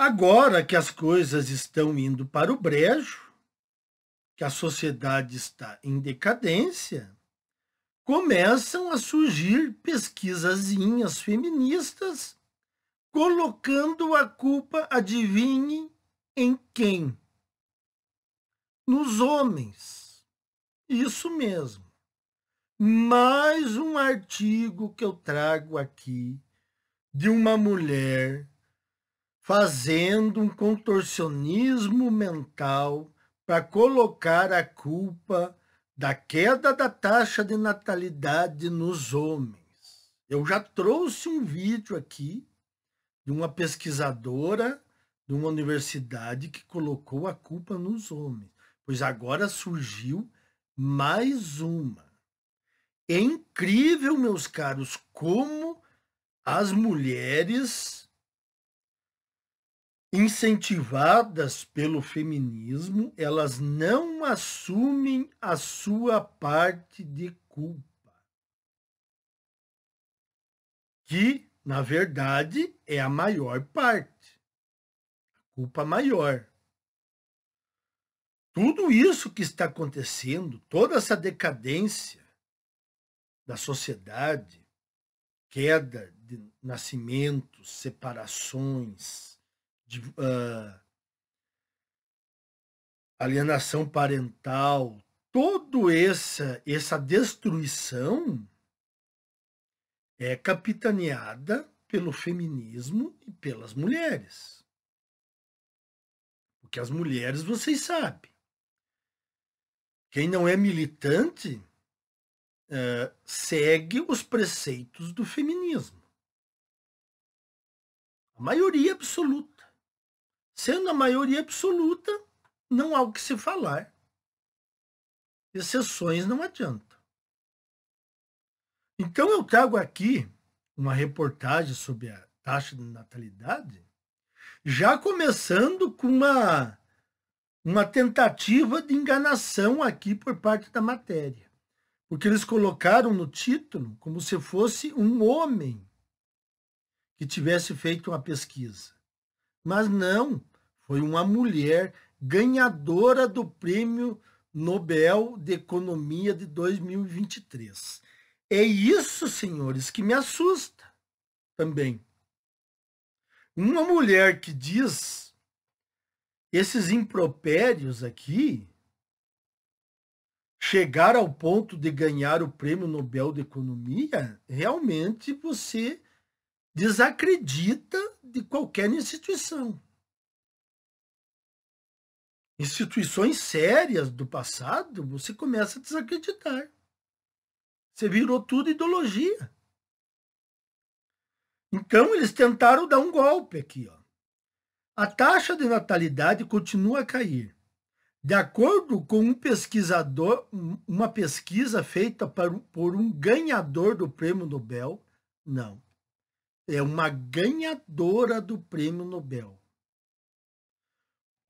Agora que as coisas estão indo para o brejo, que a sociedade está em decadência, começam a surgir pesquisazinhas feministas colocando a culpa, adivinhe, em quem? Nos homens. Isso mesmo. Mais um artigo que eu trago aqui de uma mulher fazendo um contorcionismo mental para colocar a culpa da queda da taxa de natalidade nos homens. Eu já trouxe um vídeo aqui de uma pesquisadora de uma universidade que colocou a culpa nos homens, pois agora surgiu mais uma. É incrível, meus caros, como as mulheres incentivadas pelo feminismo, elas não assumem a sua parte de culpa. Que, na verdade, é a maior parte. A culpa maior. Tudo isso que está acontecendo, toda essa decadência da sociedade, queda de nascimentos, separações, de, alienação parental, toda essa destruição é capitaneada pelo feminismo e pelas mulheres. Porque as mulheres, vocês sabem, quem não é militante segue os preceitos do feminismo. A maioria absoluta. Sendo a maioria absoluta, não há o que se falar. Exceções não adiantam. Então eu trago aqui uma reportagem sobre a taxa de natalidade, já começando com uma tentativa de enganação aqui por parte da matéria. Porque eles colocaram no título como se fosse um homem que tivesse feito uma pesquisa. Mas não, foi uma mulher ganhadora do Prêmio Nobel de Economia de 2023. É isso, senhores, que me assusta também. Uma mulher que diz esses impropérios aqui, chegar ao ponto de ganhar o Prêmio Nobel de Economia, realmente você desacredita de qualquer instituição. Instituições sérias do passado, você começa a desacreditar. Você virou tudo ideologia. Então, eles tentaram dar um golpe aqui. Ó. A taxa de natalidade continua a cair. De acordo com um pesquisador, uma pesquisa feita por um ganhador do Prêmio Nobel, não. É uma ganhadora do Prêmio Nobel.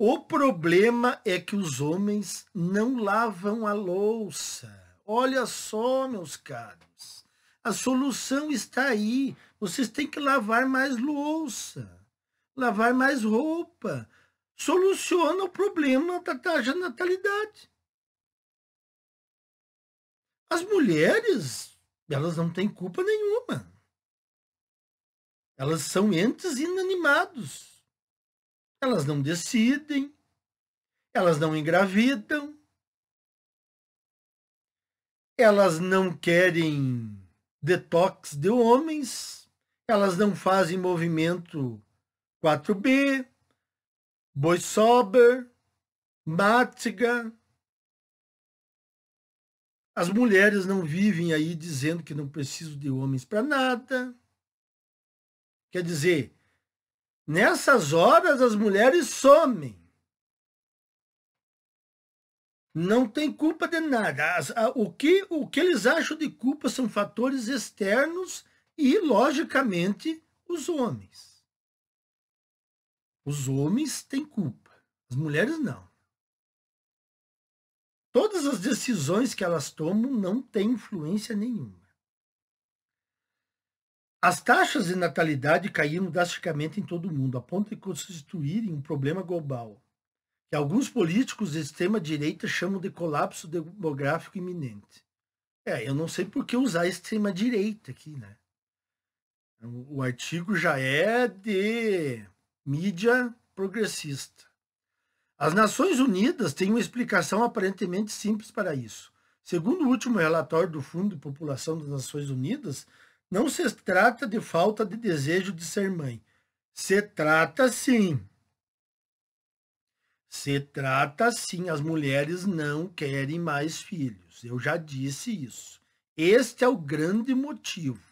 O problema é que os homens não lavam a louça. Olha só, meus caros. A solução está aí. Vocês têm que lavar mais louça, lavar mais roupa. Soluciona o problema da taxa de natalidade. As mulheres, elas não têm culpa nenhuma. Elas são entes inanimados. Elas não decidem, elas não engravidam, elas não querem detox de homens, elas não fazem movimento 4B, Boisober, Mátiga. As mulheres não vivem aí dizendo que não precisam de homens para nada. Quer dizer, nessas horas as mulheres somem. Não tem culpa de nada. O que eles acham de culpa são fatores externos e, logicamente, os homens. Os homens têm culpa, as mulheres não. Todas as decisões que elas tomam não têm influência nenhuma. As taxas de natalidade caíram drasticamente em todo o mundo, a ponto de constituírem um problema global, que alguns políticos de extrema-direita chamam de colapso demográfico iminente. Eu não sei por que usar extrema-direita aqui, né? O artigo já é de mídia progressista. As Nações Unidas têm uma explicação aparentemente simples para isso. Segundo o último relatório do Fundo de População das Nações Unidas, não se trata de falta de desejo de ser mãe. Se trata sim. As mulheres não querem mais filhos. Eu já disse isso. Este é o grande motivo.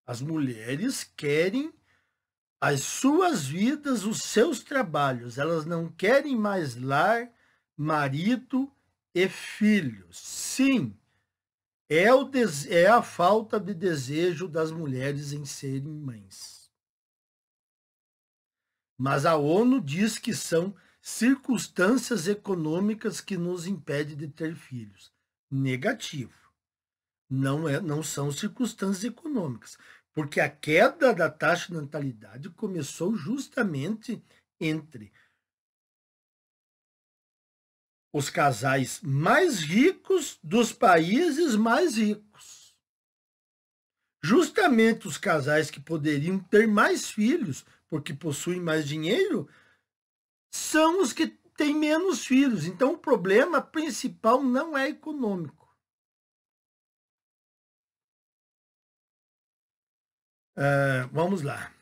As mulheres querem as suas vidas, os seus trabalhos. Elas não querem mais lar, marido e filhos. Sim, é a falta de desejo das mulheres em serem mães. Mas a ONU diz que são circunstâncias econômicas que nos impedem de ter filhos. Negativo. Não são circunstâncias econômicas, porque a queda da taxa de natalidade começou justamente entre os casais mais ricos dos países mais ricos. Justamente os casais que poderiam ter mais filhos, porque possuem mais dinheiro, são os que têm menos filhos. Então, o problema principal não é econômico. Vamos lá.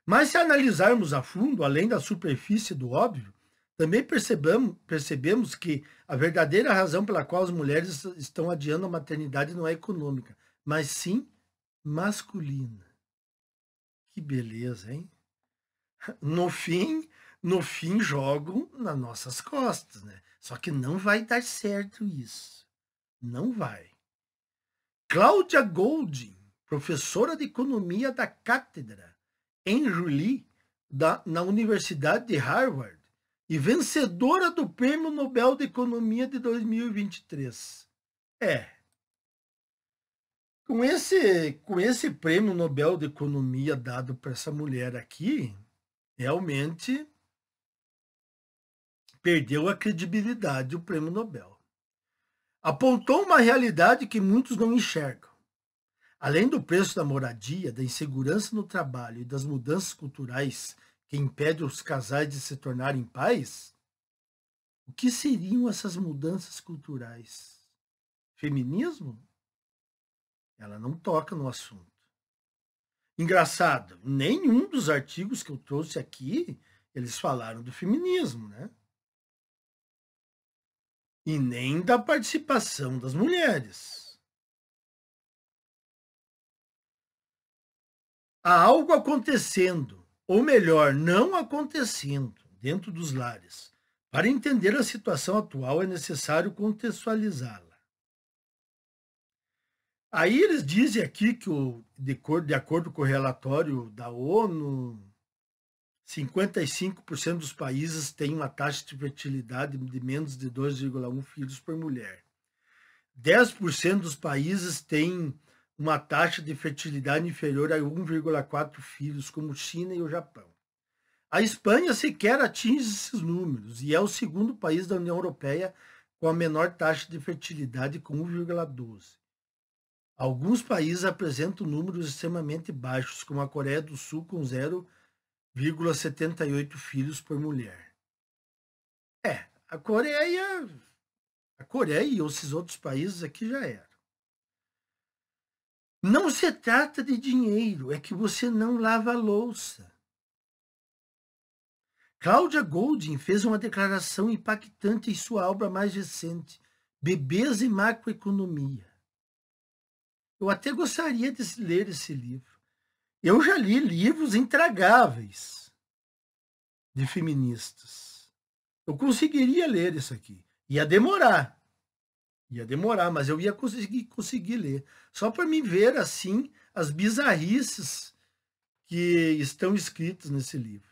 Mas se analisarmos a fundo, além da superfície do óbvio, também percebemos que a verdadeira razão pela qual as mulheres estão adiando a maternidade não é econômica, mas sim masculina. Que beleza, hein? No fim jogam nas nossas costas, né? Só que não vai dar certo isso. Não vai. Cláudia Goldin, professora de economia da cátedra Andrew Lee, na Universidade de Harvard, e vencedora do Prêmio Nobel de Economia de 2023. Com esse Prêmio Nobel de Economia dado para essa mulher aqui, realmente perdeu a credibilidade o Prêmio Nobel. Apontou uma realidade que muitos não enxergam. Além do preço da moradia, da insegurança no trabalho e das mudanças culturais que impedem os casais de se tornarem pais, o que seriam essas mudanças culturais? Feminismo? Ela não toca no assunto. Engraçado, nenhum dos artigos que eu trouxe aqui, eles falaram do feminismo, né? E nem da participação das mulheres. Há algo acontecendo, ou melhor, não acontecendo, dentro dos lares. Para entender a situação atual, é necessário contextualizá-la. Aí eles dizem aqui que, de acordo com o relatório da ONU, 55% dos países têm uma taxa de fertilidade de menos de 2,1 filhos por mulher. 10% dos países têm uma taxa de fertilidade inferior a 1,4 filhos, como China e o Japão. A Espanha sequer atinge esses números e é o segundo país da União Europeia com a menor taxa de fertilidade, com 1,12. Alguns países apresentam números extremamente baixos, como a Coreia do Sul, com 0,78 filhos por mulher. A Coreia e esses outros países aqui já eram. Não se trata de dinheiro, é que você não lava a louça. Cláudia Goldin fez uma declaração impactante em sua obra mais recente, Bebês e Macroeconomia. Eu até gostaria de ler esse livro. Eu já li livros intragáveis de feministas. Eu conseguiria ler isso aqui. Ia demorar, mas eu ia conseguir ler. Só para me ver, assim, as bizarrices que estão escritas nesse livro.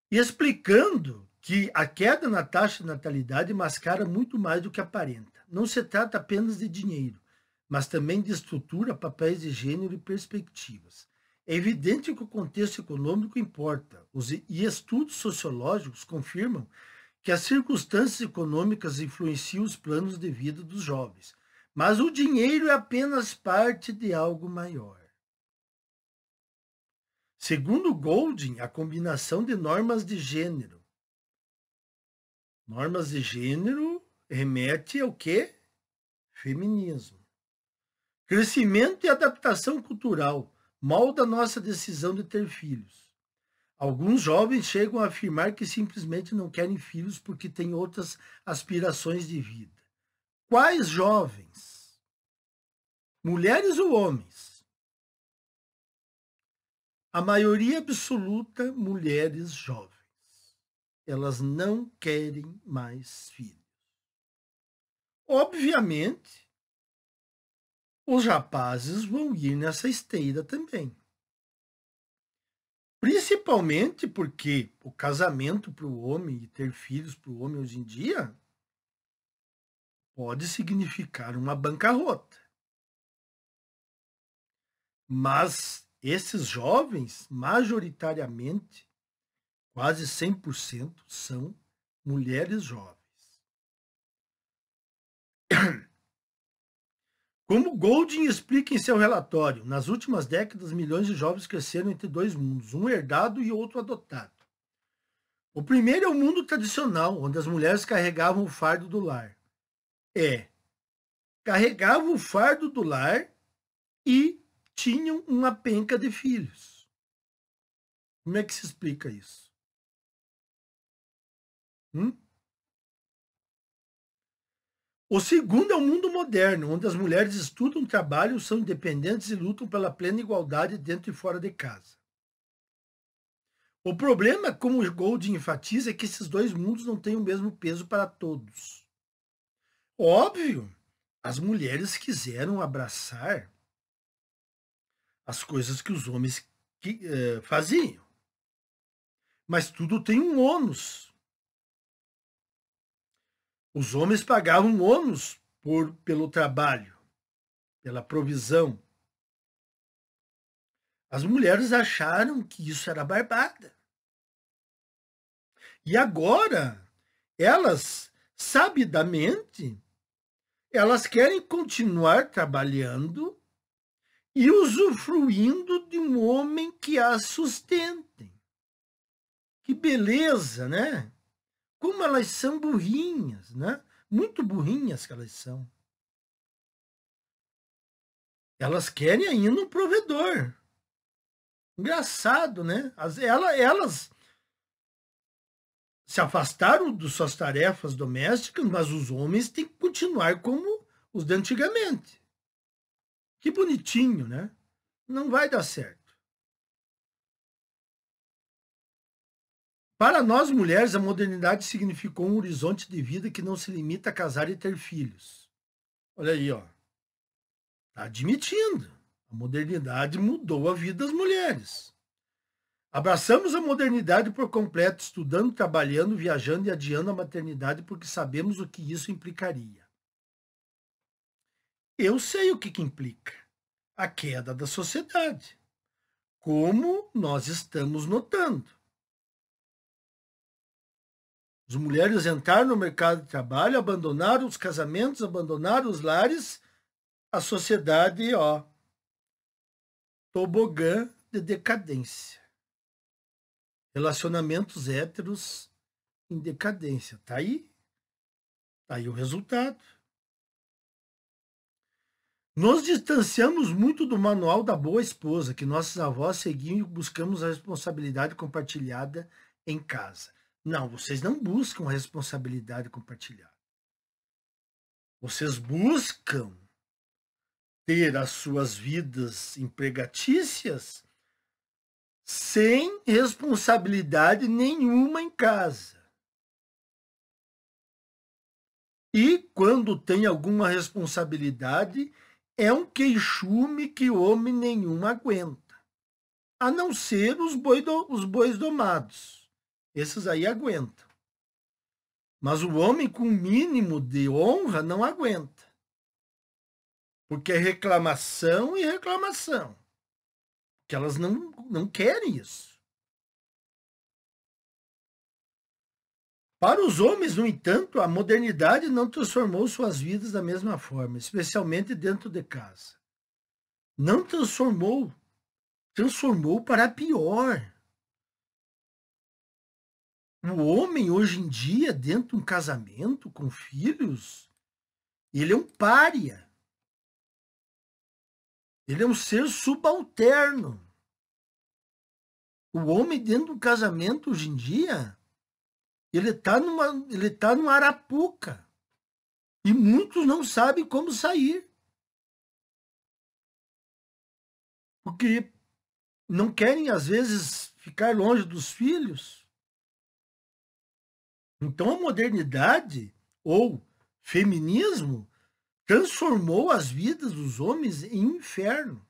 E explicando que a queda na taxa de natalidade mascara muito mais do que aparenta. Não se trata apenas de dinheiro, mas também de estrutura, papéis de gênero e perspectivas. É evidente que o contexto econômico importa, e estudos sociológicos confirmam que as circunstâncias econômicas influenciam os planos de vida dos jovens, mas o dinheiro é apenas parte de algo maior. Segundo Golding, a combinação de normas de gênero. Normas de gênero remete ao quê? Feminismo. Crescimento e adaptação cultural molda nossa decisão de ter filhos. Alguns jovens chegam a afirmar que simplesmente não querem filhos porque têm outras aspirações de vida. Quais jovens? Mulheres ou homens? A maioria absoluta, mulheres jovens. Elas não querem mais filhos. Obviamente, os rapazes vão ir nessa esteira também. Principalmente porque o casamento para o homem e ter filhos para o homem hoje em dia pode significar uma bancarrota. Mas esses jovens, majoritariamente, quase 100%, são mulheres jovens. Como Golding explica em seu relatório, nas últimas décadas, milhões de jovens cresceram entre dois mundos, um herdado e outro adotado. O primeiro é o mundo tradicional, onde as mulheres carregavam o fardo do lar. Carregavam o fardo do lar e tinham uma penca de filhos. Como é que se explica isso? O segundo é o mundo moderno, onde as mulheres estudam, trabalham, são independentes e lutam pela plena igualdade dentro e fora de casa. O problema, como o Golding enfatiza, é que esses dois mundos não têm o mesmo peso para todos. Óbvio, as mulheres quiseram abraçar as coisas que os homens faziam. Mas tudo tem um ônus. Os homens pagavam ônus pelo trabalho, pela provisão. As mulheres acharam que isso era barbada. E agora, elas, sabidamente, elas querem continuar trabalhando e usufruindo de um homem que as sustente. Que beleza, né? Como elas são burrinhas, né? Muito burrinhas que elas são. Elas querem ainda um provedor. Engraçado, né? Elas se afastaram de suas tarefas domésticas, mas os homens têm que continuar como os de antigamente. Que bonitinho, né? Não vai dar certo. Para nós mulheres, a modernidade significou um horizonte de vida que não se limita a casar e ter filhos. Olha aí, ó. Está admitindo. A modernidade mudou a vida das mulheres. Abraçamos a modernidade por completo, estudando, trabalhando, viajando e adiando a maternidade porque sabemos o que isso implicaria. Eu sei o que implica. A queda da sociedade. Como nós estamos notando. As mulheres entraram no mercado de trabalho, abandonaram os casamentos, abandonaram os lares, a sociedade, ó, tobogã de decadência. Relacionamentos héteros em decadência. Tá aí o resultado. Nos distanciamos muito do manual da boa esposa, que nossas avós seguiam e buscamos a responsabilidade compartilhada em casa. Não, vocês não buscam a responsabilidade compartilhada. Vocês buscam ter as suas vidas empregatícias sem responsabilidade nenhuma em casa. E quando tem alguma responsabilidade, é um queixume que homem nenhum aguenta. A não ser os bois domados. Esses aí aguentam. Mas o homem com mínimo de honra não aguenta. Porque é reclamação e reclamação. Porque elas não querem isso. Para os homens, no entanto, a modernidade não transformou suas vidas da mesma forma, especialmente dentro de casa. Não transformou, transformou para pior. O homem, hoje em dia, dentro de um casamento com filhos, ele é um pária. Ele é um ser subalterno. O homem, dentro de um casamento, hoje em dia, ele tá numa arapuca. E muitos não sabem como sair. Porque não querem, às vezes, ficar longe dos filhos. Então, a modernidade, ou feminismo, transformou as vidas dos homens em inferno.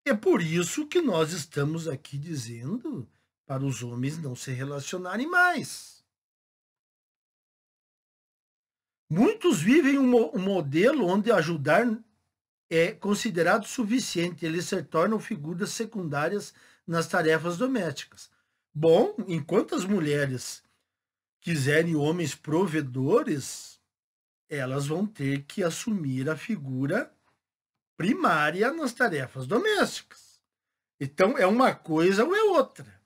É por isso que nós estamos aqui dizendo para os homens não se relacionarem mais. Muitos vivem um modelo onde ajudar é considerado suficiente, eles se tornam figuras secundárias nas tarefas domésticas. Bom, enquanto as mulheres quiserem homens provedores, elas vão ter que assumir a figura primária nas tarefas domésticas. Então, é uma coisa ou é outra.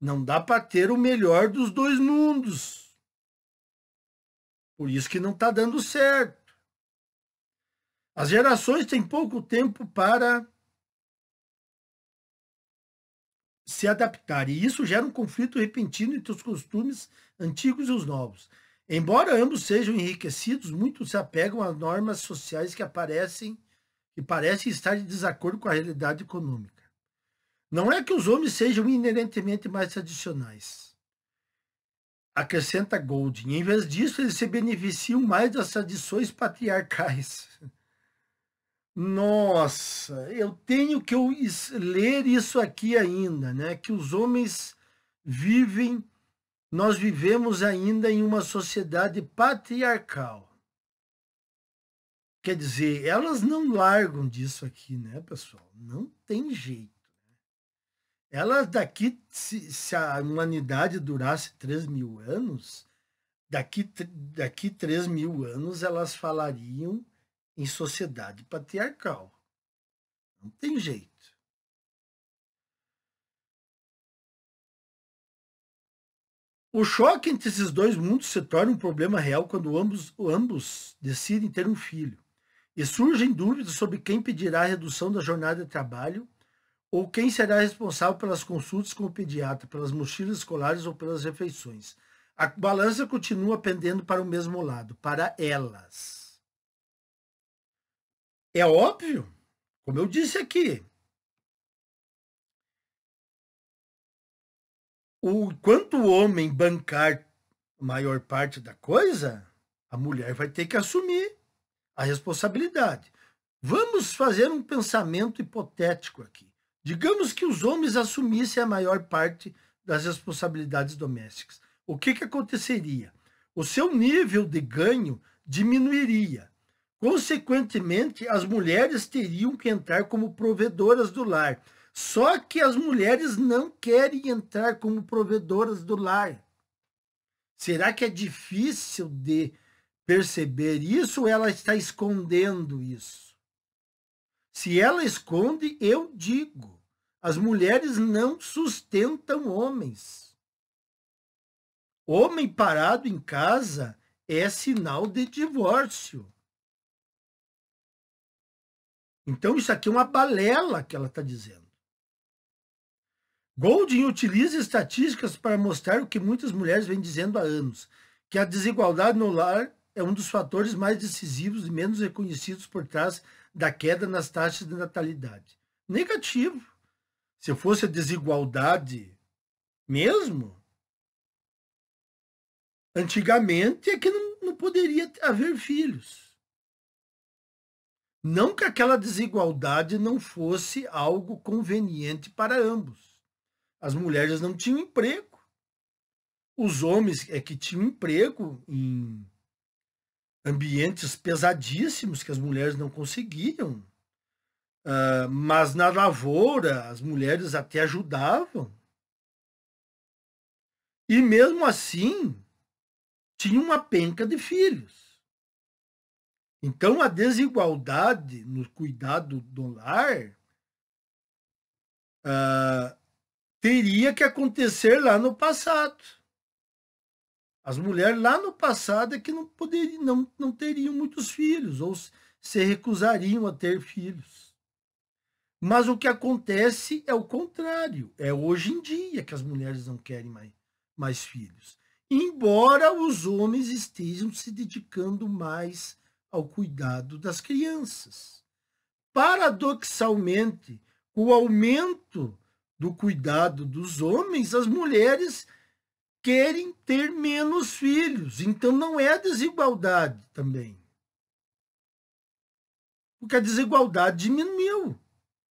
Não dá para ter o melhor dos dois mundos. Por isso que não está dando certo. As gerações têm pouco tempo para se adaptar, e isso gera um conflito repentino entre os costumes antigos e os novos. Embora ambos sejam enriquecidos, muitos se apegam a normas sociais que parecem estar em desacordo com a realidade econômica. Não é que os homens sejam inerentemente mais tradicionais, acrescenta Golding. Em vez disso, eles se beneficiam mais das tradições patriarcais. Nossa, eu tenho que ler isso aqui ainda, né? Que os homens nós vivemos ainda em uma sociedade patriarcal. Quer dizer, elas não largam disso aqui, né, pessoal? Não tem jeito. Elas daqui, se a humanidade durasse 3.000 anos, daqui 3.000 anos elas falariam em sociedade patriarcal. Não tem jeito. O choque entre esses dois mundos se torna um problema real quando ambos decidem ter um filho. E surgem dúvidas sobre quem pedirá a redução da jornada de trabalho ou quem será responsável pelas consultas com o pediatra, pelas mochilas escolares ou pelas refeições. A balança continua pendendo para o mesmo lado, para elas. É óbvio, como eu disse aqui, quanto o homem bancar a maior parte da coisa, a mulher vai ter que assumir a responsabilidade. Vamos fazer um pensamento hipotético aqui. Digamos que os homens assumissem a maior parte das responsabilidades domésticas. O que aconteceria? O seu nível de ganho diminuiria. Consequentemente, as mulheres teriam que entrar como provedoras do lar. Só que as mulheres não querem entrar como provedoras do lar. Será que é difícil de perceber isso ou ela está escondendo isso? Se ela esconde, eu digo, as mulheres não sustentam homens. Homem parado em casa é sinal de divórcio. Então, isso aqui é uma balela que ela está dizendo. Golding utiliza estatísticas para mostrar o que muitas mulheres vêm dizendo há anos, que a desigualdade no lar é um dos fatores mais decisivos e menos reconhecidos por trás da queda nas taxas de natalidade. Negativo. Se fosse a desigualdade mesmo, antigamente é que não poderia haver filhos. Não que aquela desigualdade não fosse algo conveniente para ambos. As mulheres não tinham emprego. Os homens é que tinham emprego ambientes pesadíssimos que as mulheres não conseguiam. Mas na lavoura as mulheres até ajudavam. E mesmo assim, tinha uma penca de filhos. Então a desigualdade no cuidado do lar teria que acontecer lá no passado. As mulheres lá no passado é que não teriam muitos filhos, ou se recusariam a ter filhos. Mas o que acontece é o contrário. É hoje em dia que as mulheres não querem mais filhos. Embora os homens estejam se dedicando mais ao cuidado das crianças. Paradoxalmente, com o aumento do cuidado dos homens, as mulheres querem ter menos filhos. Então não é a desigualdade também. Porque a desigualdade diminuiu.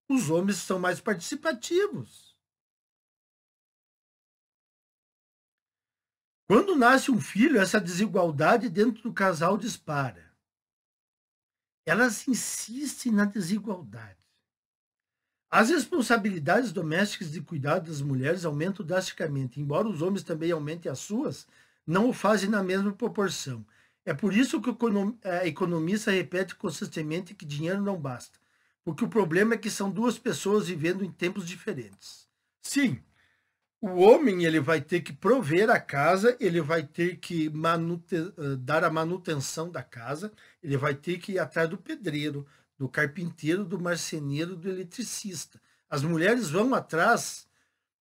Os homens são mais participativos. Quando nasce um filho, essa desigualdade dentro do casal dispara. Elas insistem na desigualdade. As responsabilidades domésticas de cuidado das mulheres aumentam drasticamente. Embora os homens também aumentem as suas, não o fazem na mesma proporção. É por isso que a economista repete consistentemente que dinheiro não basta. Porque o problema é que são duas pessoas vivendo em tempos diferentes. Sim, o homem ele vai ter que prover a casa, ele vai ter que dar a manutenção da casa, ele vai ter que ir atrás do pedreiro, do carpinteiro, do marceneiro, do eletricista. As mulheres vão atrás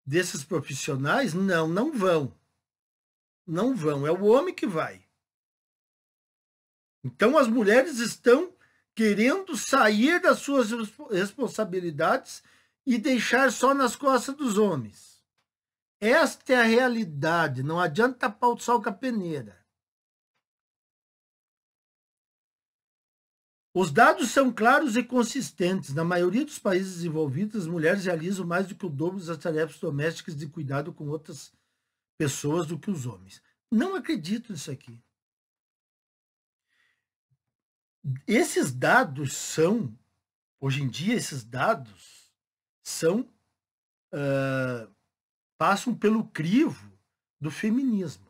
desses profissionais? Não vão. Não vão, é o homem que vai. Então as mulheres estão querendo sair das suas responsabilidades e deixar só nas costas dos homens. Esta é a realidade, não adianta tapar o sol com a peneira. Os dados são claros e consistentes. Na maioria dos países desenvolvidos, as mulheres realizam mais do que o dobro das tarefas domésticas de cuidado com outras pessoas do que os homens. Não acredito nisso aqui. Esses dados são, hoje em dia, esses dados são, passam pelo crivo do feminismo.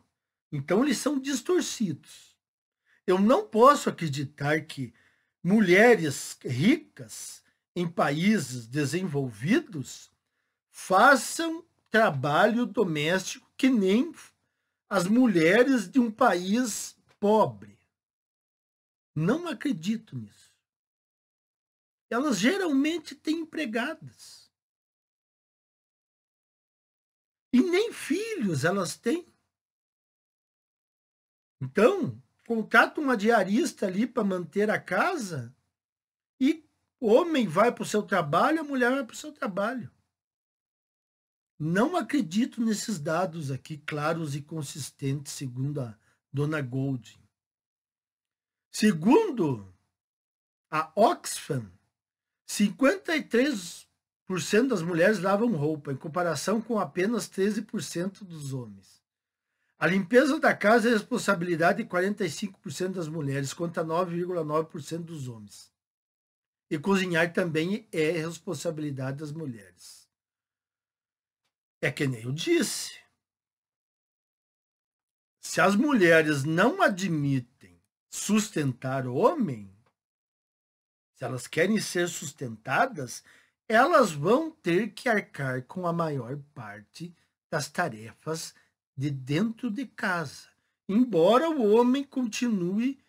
Então, eles são distorcidos. Eu não posso acreditar que mulheres ricas em países desenvolvidos façam trabalho doméstico que nem as mulheres de um país pobre. Não acredito nisso. Elas geralmente têm empregadas. E nem filhos elas têm. Então, contrata uma diarista ali para manter a casa e o homem vai para o seu trabalho, a mulher vai para o seu trabalho. Não acredito nesses dados aqui claros e consistentes, segundo a dona Goldin. Segundo a Oxfam, 53% das mulheres lavam roupa, em comparação com apenas 13% dos homens. A limpeza da casa é responsabilidade de 45% das mulheres, contra 9,9% dos homens. E cozinhar também é responsabilidade das mulheres. É que nem eu disse. Se as mulheres não admitem sustentar o homem, se elas querem ser sustentadas, elas vão ter que arcar com a maior parte das tarefas de dentro de casa, embora o homem continue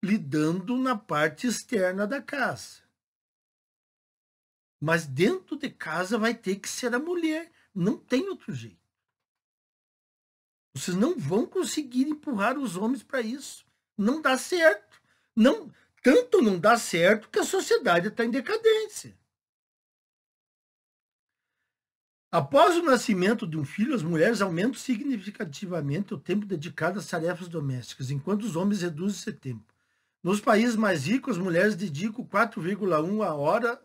lidando na parte externa da casa. Mas dentro de casa vai ter que ser a mulher, não tem outro jeito. Vocês não vão conseguir empurrar os homens para isso. Não dá certo. Tanto não dá certo que a sociedade está em decadência. Após o nascimento de um filho, as mulheres aumentam significativamente o tempo dedicado às tarefas domésticas, enquanto os homens reduzem esse tempo. Nos países mais ricos, as mulheres dedicam 4,1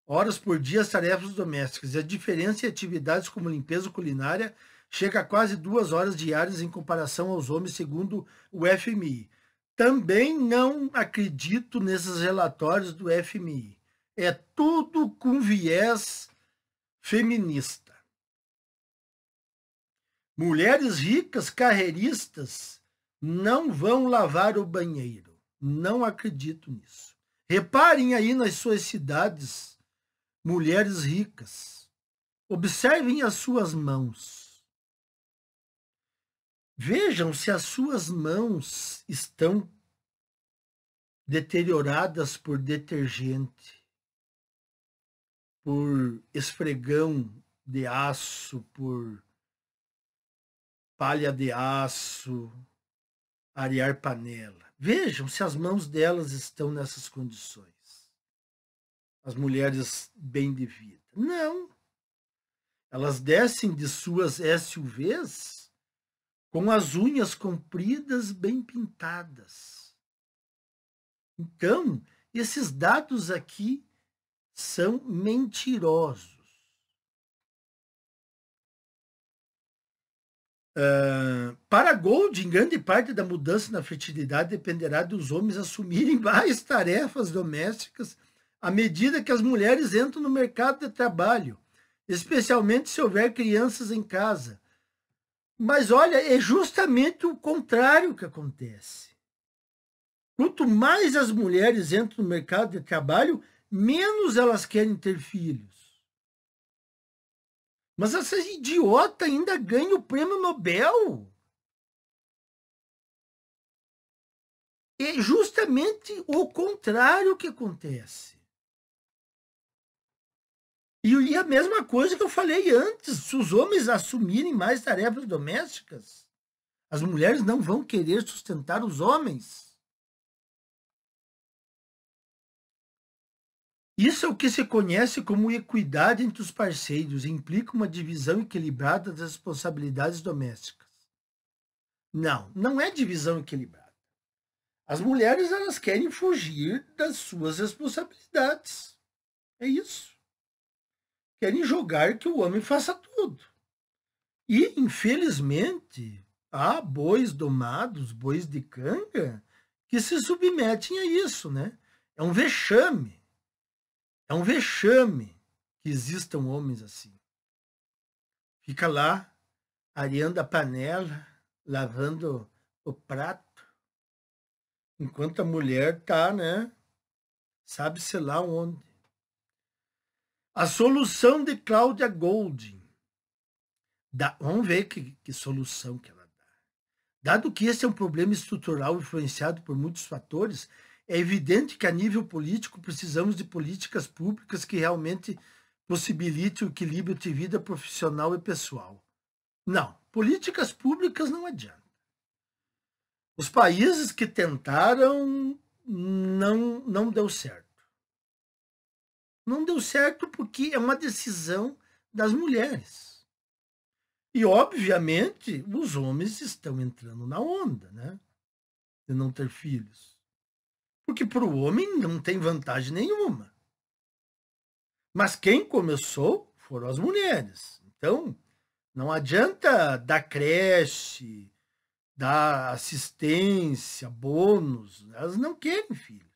horas por dia às tarefas domésticas. E a diferença em atividades como limpeza ou culinária chega a quase 2 horas diárias em comparação aos homens, segundo o FMI. Também não acredito nesses relatórios do FMI. É tudo com viés feminista. Mulheres ricas, carreiristas, não vão lavar o banheiro. Não acredito nisso. Reparem aí nas suas cidades, mulheres ricas. Observem as suas mãos. Vejam se as suas mãos estão deterioradas por detergente, por esfregão de aço, por palha de aço, arear panela. Vejam se as mãos delas estão nessas condições. As mulheres bem de vida. Não. Elas descem de suas SUVs com as unhas compridas bem pintadas. Então, esses dados aqui são mentirosos. Para Goldin, grande parte da mudança na fertilidade dependerá dos homens assumirem mais tarefas domésticas à medida que as mulheres entram no mercado de trabalho, especialmente se houver crianças em casa. Mas olha, é justamente o contrário que acontece. Quanto mais as mulheres entram no mercado de trabalho, menos elas querem ter filhos. Mas essa idiota ainda ganha o prêmio Nobel. É justamente o contrário que acontece. E a mesma coisa que eu falei antes, se os homens assumirem mais tarefas domésticas, as mulheres não vão querer sustentar os homens. Isso é o que se conhece como equidade entre os parceiros, e implica uma divisão equilibrada das responsabilidades domésticas. Não, não é divisão equilibrada. As mulheres, elas querem fugir das suas responsabilidades. É isso. Querem jogar que o homem faça tudo. E, infelizmente, há bois domados, bois de canga, que se submetem a isso, né? É um vexame. É um vexame que existam homens assim. Fica lá, areando a panela, lavando o prato, enquanto a mulher está, né? Sabe-se lá onde. A solução de Cláudia Goldin. Vamos ver que solução que ela dá. Dado que esse é um problema estrutural influenciado por muitos fatores, é evidente que a nível político precisamos de políticas públicas que realmente possibilitem o equilíbrio de vida profissional e pessoal. Não, políticas públicas não adianta. Os países que tentaram não deu certo. Não deu certo porque é uma decisão das mulheres. E, obviamente, os homens estão entrando na onda, né? De não ter filhos. Porque para o homem não tem vantagem nenhuma. Mas quem começou foram as mulheres. Então, não adianta dar creche, dar assistência, bônus. Elas não querem filhos.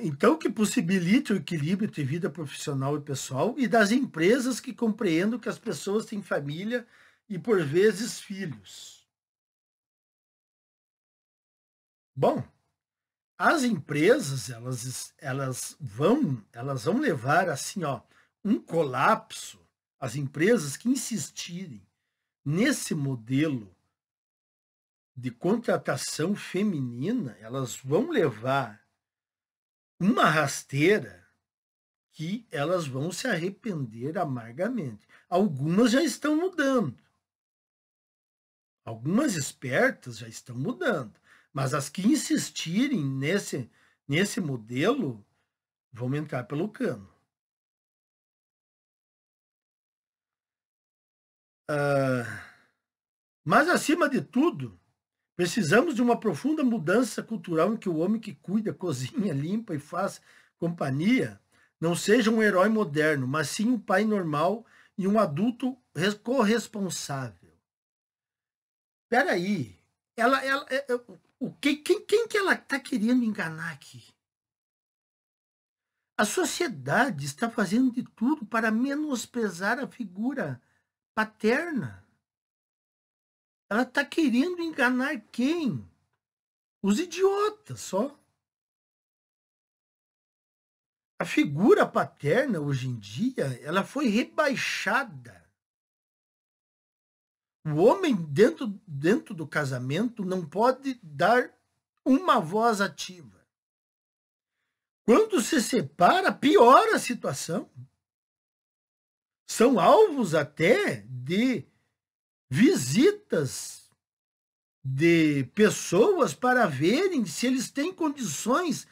Então, que possibilite o equilíbrio entre vida profissional e pessoal e das empresas que compreendam que as pessoas têm família e, por vezes, filhos. Bom, as empresas elas vão levar assim, ó, um colapso. As empresas que insistirem nesse modelo de contratação feminina, elas vão levar uma rasteira que elas vão se arrepender amargamente. Algumas já estão mudando. Algumas espertas já estão mudando. Mas as que insistirem nesse modelo vão entrar pelo cano. Mas, acima de tudo, precisamos de uma profunda mudança cultural em que o homem que cuida, cozinha, limpa e faz companhia não seja um herói moderno, mas sim um pai normal e um adulto corresponsável. espera aí, quem que ela está querendo enganar aqui? A sociedade está fazendo de tudo para menosprezar a figura paterna. Ela está querendo enganar quem? Os idiotas só. A figura paterna, hoje em dia, ela foi rebaixada. O homem, dentro do casamento, não pode dar uma voz ativa. Quando se separa, piora a situação. São alvos até de visitas de pessoas para verem se eles têm condições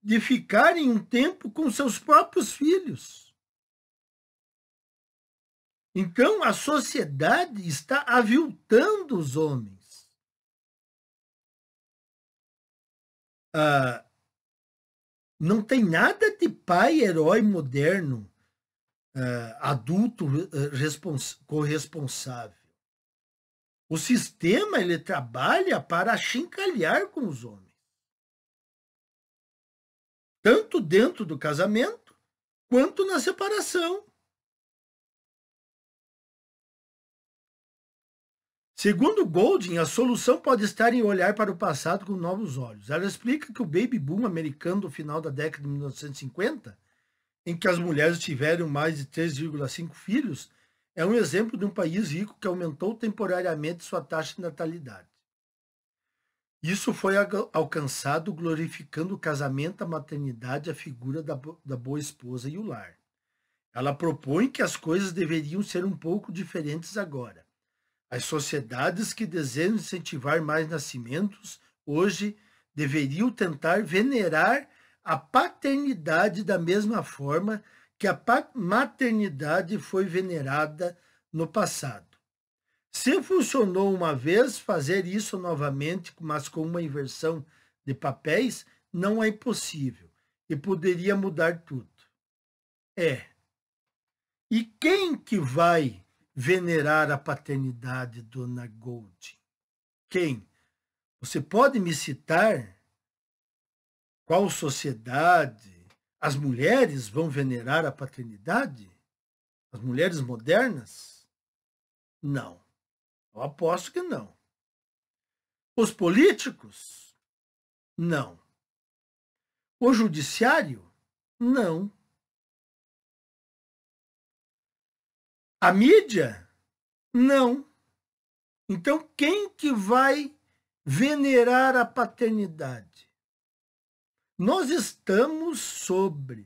de ficarem um tempo com seus próprios filhos. Então, a sociedade está aviltando os homens. Não tem nada de pai herói moderno, adulto corresponsável. O sistema ele trabalha para achincalhar com os homens. Tanto dentro do casamento, quanto na separação. Segundo Goldin, a solução pode estar em olhar para o passado com novos olhos. Ela explica que o baby boom americano do final da década de 1950, em que as mulheres tiveram mais de 3,5 filhos, é um exemplo de um país rico que aumentou temporariamente sua taxa de natalidade. Isso foi alcançado glorificando o casamento, a maternidade, a figura da boa esposa e o lar. Ela propõe que as coisas deveriam ser um pouco diferentes agora. As sociedades que desejam incentivar mais nascimentos, hoje, deveriam tentar venerar a paternidade da mesma forma que a maternidade foi venerada no passado. Se funcionou uma vez, fazer isso novamente, mas com uma inversão de papéis, não é impossível e poderia mudar tudo. E quem que vai venerar a paternidade, dona Gold? Quem? Você pode me citar qual sociedade as mulheres vão venerar a paternidade? As mulheres modernas? Não. Eu aposto que não. Os políticos? Não. O judiciário? Não. A mídia? Não. Então, quem que vai venerar a paternidade? Nós estamos sob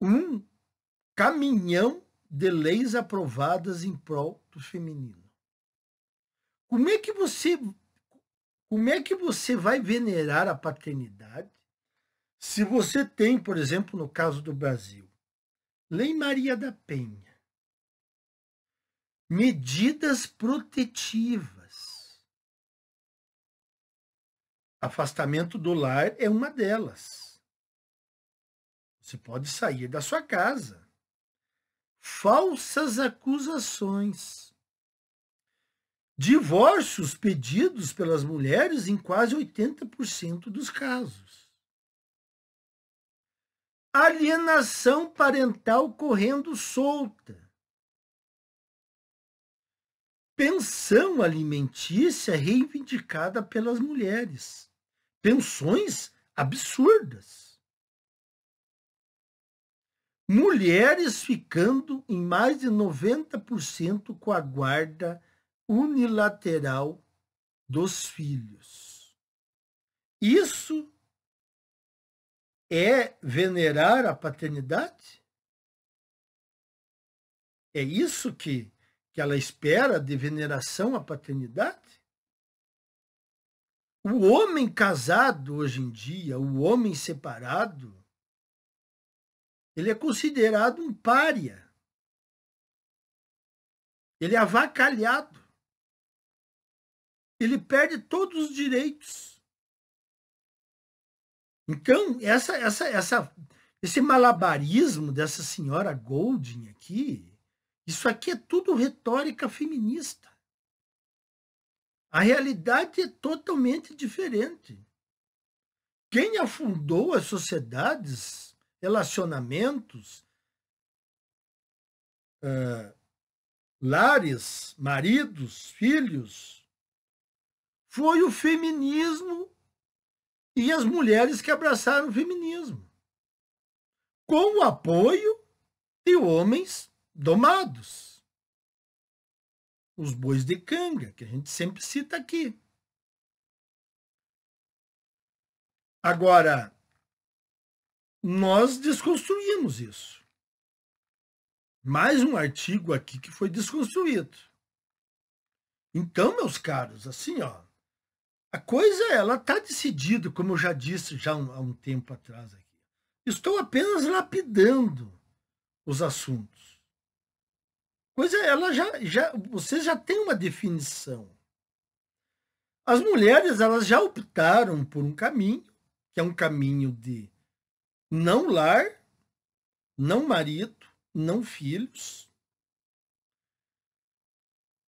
um caminhão de leis aprovadas em prol do feminino. Como é que você vai venerar a paternidade se você tem, por exemplo, no caso do Brasil, Lei Maria da Penha, medidas protetivas. Afastamento do lar é uma delas. Você pode sair da sua casa. Falsas acusações. Divórcios pedidos pelas mulheres em quase 80% dos casos. Alienação parental correndo solta. Pensão alimentícia reivindicada pelas mulheres. Pensões absurdas. Mulheres ficando em mais de 90% com a guarda unilateral dos filhos. Isso é venerar a paternidade? É isso que ela espera de veneração à paternidade? O homem casado hoje em dia, o homem separado, ele é considerado um pária. Ele é avacalhado. Ele perde todos os direitos. Então, esse malabarismo dessa senhora Goldin aqui, isso aqui é tudo retórica feminista. A realidade é totalmente diferente. Quem afundou as sociedades, relacionamentos, lares, maridos, filhos, foi o feminismo e as mulheres que abraçaram o feminismo, com o apoio de homens domados. Os bois de canga, que a gente sempre cita aqui. Agora, nós desconstruímos isso. Mais um artigo aqui que foi desconstruído. Então, meus caros, assim, ó, a coisa, ela está decidida, como eu já disse há um tempo atrás aqui. Estou apenas lapidando os assuntos. Coisa, ela você já tem uma definição. As mulheres, elas já optaram por um caminho, que é um caminho de não lar, não marido, não filhos.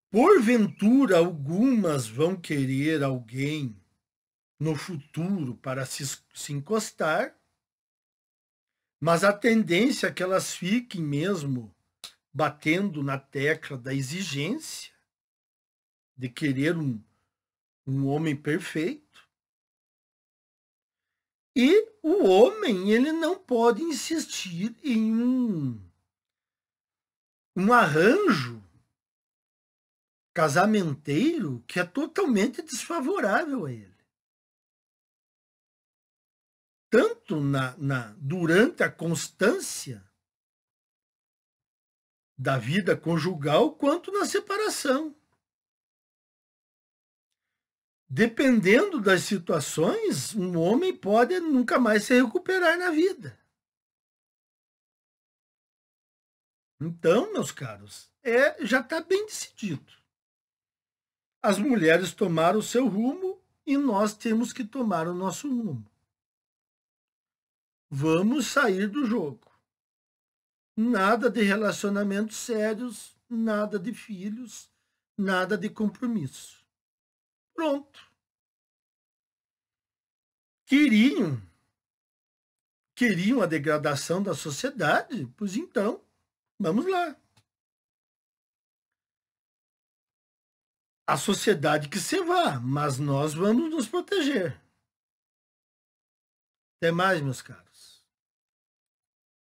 Porventura, algumas vão querer alguém no futuro para se encostar, mas a tendência é que elas fiquem mesmo batendo na tecla da exigência de querer um homem perfeito. E o homem, ele não pode insistir em um arranjo casamenteiro que é totalmente desfavorável a ele. Tanto durante a constância da vida conjugal, quanto na separação. Dependendo das situações, um homem pode nunca mais se recuperar na vida. Então, meus caros, já está bem decidido. As mulheres tomaram o seu rumo e nós temos que tomar o nosso rumo. Vamos sair do jogo. Nada de relacionamentos sérios, nada de filhos, nada de compromisso. Pronto. Queriam a degradação da sociedade? Pois então, vamos lá. A sociedade que se vá, mas nós vamos nos proteger. Até mais, meus caros.